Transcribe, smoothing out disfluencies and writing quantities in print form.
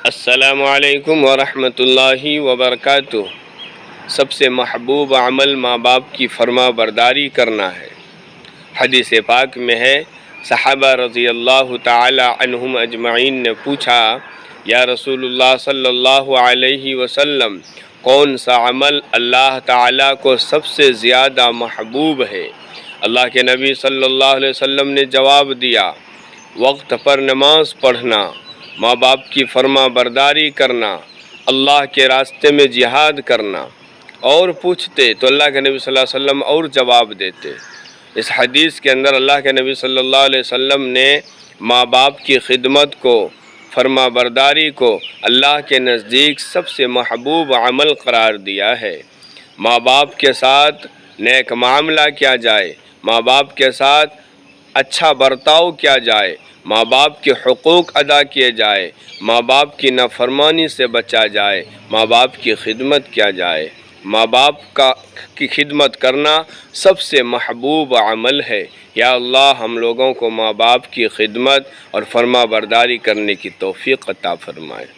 السلام علیکم ورحمۃ اللہ وبرکاتہ۔ سب سے محبوب عمل ماں باپ کی فرما برداری کرنا ہے۔ حدیث پاک میں ہے، صحابہ رضی اللہ تعالی عنہم اجمعین نے پوچھا، یا رسول اللہ صلی اللہ علیہ وسلم، کون سا عمل اللہ تعالیٰ کو سب سے زیادہ محبوب ہے؟ اللہ کے نبی صلی اللہ علیہ وسلم نے جواب دیا، وقت پر نماز پڑھنا، ماں باپ کی فرما برداری کرنا، اللہ کے راستے میں جہاد کرنا۔ اور پوچھتے تو اللہ کے نبی صلی اللہ علیہ وسلم اور جواب دیتے۔ اس حدیث کے اندر اللہ کے نبی صلی اللہ علیہ وسلم نے ماں باپ کی خدمت کو، فرما برداری کو اللہ کے نزدیک سب سے محبوب عمل قرار دیا ہے۔ ماں باپ کے ساتھ نیک معاملہ کیا جائے، ماں باپ کے ساتھ اچھا برتاؤ کیا جائے، ماں باپ کے حقوق ادا کیے جائے، ماں باپ کی نافرمانی سے بچا جائے، ماں باپ کی خدمت کیا جائے۔ ماں باپ کی خدمت کرنا سب سے محبوب عمل ہے۔ یا اللہ ہم لوگوں کو ماں باپ کی خدمت اور فرما برداری کرنے کی توفیق عطا فرمائے۔